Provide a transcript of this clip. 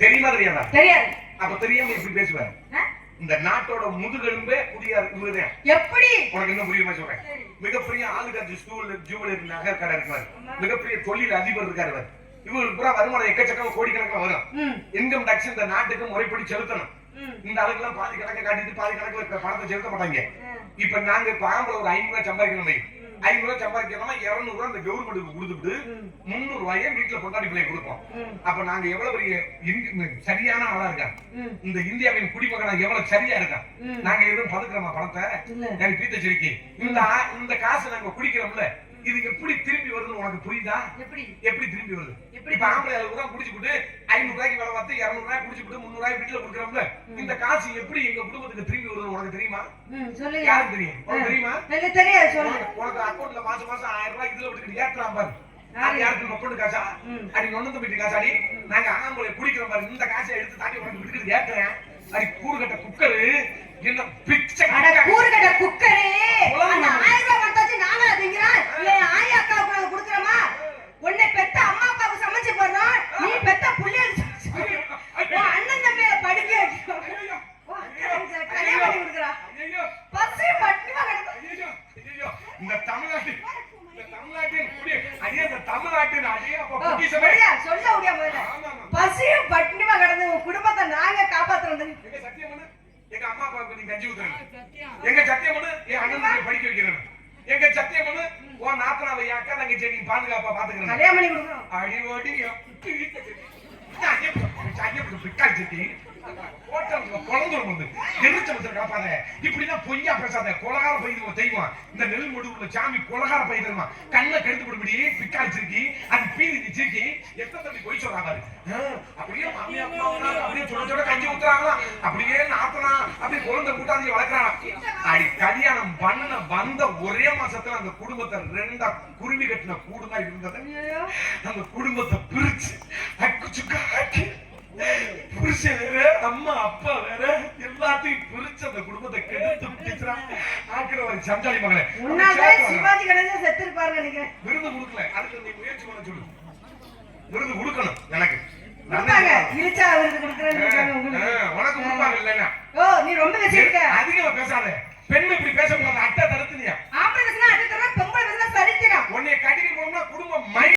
தெரியுமா தெரியாதா? தெரியாது. அப்ப தெரியாம இப்படி பேசுவேன். இந்த நாட்டோட முதுகெலும்பே குடியார் இவருதான். எப்படி உனக்கு இன்னும் புரியுமா சொல்றேன். மிகப்பெரிய ஆளுகாட்சி ஜூவலரி நகை கடை இருக்காரு, மிகப்பெரிய தொழில் அதிபர் இருக்காரு. இவங்களுக்கு பூரா வருமானம் எக்கச்சக்கம் கோடிக்கணக்கில் வரும். இன்கம் டாக்ஸ் இந்த நாட்டுக்கு முறைப்படி செலுத்தணும். இந்த ஆளுக்கு எல்லாம் பாதி கணக்கு காட்டிட்டு பாதி கணக்குல பணத்தை செலுத்த மாட்டாங்க. இப்ப நாங்க இப்ப ஆம்பளை ஒரு 500 ரூபாய் சம்பாதிக்கணும், 500 ரூபாய் சம்பாதிக்கணும்னா 200 ரூபாய் இந்த கவர்மெண்ட்டுக்கு கொடுத்துட்டு 300 ரூபாயை வீட்டுல கொண்டாடி பிள்ளை கொடுப்போம். அப்ப நாங்க எவ்வளவு பெரிய சரியான ஆளா இருக்கோம். இந்த இந்தியாவின் குடிமகனா எவ்வளவு சரியா இருக்கோம். நாங்க எதுவும் பதுக்கிறோமா பணத்தை? எனக்கு பீத்த சிரிக்கி இந்த காசு நாங்க குடிக்கிறோம்ல, இது எப்படி திரும்பி வருதுன்னு உனக்கு புரியுதா? எப்படி திரும்பி வருது? இப்ப ஆம்பளை கூட குடிச்சுட்டு 500 ரூபாய்க்கு வேலை பார்த்து 200 ரூபாய் குடிச்சுட்டு 300 ரூபாய் வீட்டுல கொடுக்குறோம்ல, இந்த காசு எப்படி எங்க குடும்பத்துக்கு திரும்பி வருது உனக்கு தெரியுமா? யாருக்கு தெரியும்? உனக்கு தெரியுமா? தெரியாது. உனக்கு அக்கௌண்ட்ல மாசம் 1000 ரூபாய் இதுல விட்டு ஏற்றாம் பாரு. யாருக்கு மொப்பண்டு காசா அடி நொண்ணு போயிட்டு காசாடி நாங்க ஆம்பளை குடிக்கிறோம் பாரு. இந்த காசை எடுத்து தாண்டி உனக்கு விட்டுக்கிட்டு ஏற்றுறேன். அடி கூறுகட்ட குக்கரு என்ன பிச்சை கூறுகட்ட குக்கரு 1000 ரூபாய் வந்தாச்சு நானா திங்கறேன். இல்ல ஆயா அக்காவுக்கு கொடுக்கறமா? உன்னை பெத்த அம்மா அப்பாவுக்கு சமைச்சு போறோம். நீ பெத்த புள்ளைய அண்ணன் தம்பியை படிக்க கல்யாணம் பண்ணி கொடுக்கறா. பசி பட்டிமா கிடக்கு. இந்த தமிழ்நாட்டின் குடி அடியே இந்த தமிழ்நாட்டின் அடியே அப்ப குடி சபை சொல்ல முடியா முதல்ல. பசி பட்டிமா கிடந்து குடும்பத்தை நாங்க காப்பாத்துறோம். எங்க சத்தியம் பண்ணு, எங்க அம்மா அப்பாவுக்கு நீ கஞ்சி ஊத்துறேன். எங்க சத்தியம் பண்ணு, என் அண்ணன் படிக்க வைக்கிறேன். எங்க சத்தியம் பண்ணு, உன் நாத்தனாவை என் அக்கா தங்கச்சி நீ பாதுகாப்பா பாத்துக்கிறேன். கல்யாணம் பண்ணி கொடுக்கறோம். அடி ஓடி பிக்காச்சி ஹோட்டல்ல குழந்தை வந்து எரிச்சல் காப்பாத. இப்படிதான் பொய்யா பேசாத. கொலகார பயிர் தெய்வம் இந்த நெல் முடிவுல சாமி கொலகார பயிர் தெரியுமா? கண்ணை கெடுத்து போடுபடி பிக்காச்சிருக்கி அது பீதி சிரிக்கி எத்தனை தம்பி பொய் சொல்றாங்க. அப்படியே மாமியா அப்படியே சொல்ல சொல்ல கஞ்சி ஊத்துறாங்களா, அப்படியே நாத்தனா அப்படியே குழந்தை கூட்டாஞ்சி வளர்க்குறாங்க. அடி கல்யாணம் பண்ண வந்த ஒரே மாசத்துல அந்த குடும்பத்தை 2 குருவி கட்டின கூடுமா இருந்தது. அந்த குடும்பத்தை பிரிச்சு அக்கு சுக்கா ஆக்கி புருஷன் வேற அம்மா அப்பா வேற எல்லாத்தையும் பிரிச்சு அந்த குடும்பத்தை கெடுத்து பிடிச்சான். ஆக்கிறவர் சஞ்சாலி மகளே சிவாஜி கணேசன் செத்து இருப்பாரு நினைக்கிறேன். விருது கொடுக்கல, அதுக்கு நீ முயற்சி பண்ண சொல்லு. விருது கொடுக்கணும் எனக்கு. இருச்சா விருது கொடுக்குறேன் உனக்கு கொடுப்பாங்க இல்லைன்னா. ஓ நீ ரொம்ப பேசிருக்க. அதிகமா பேசாத. பெண் இப்படி பேசக்கூடாது.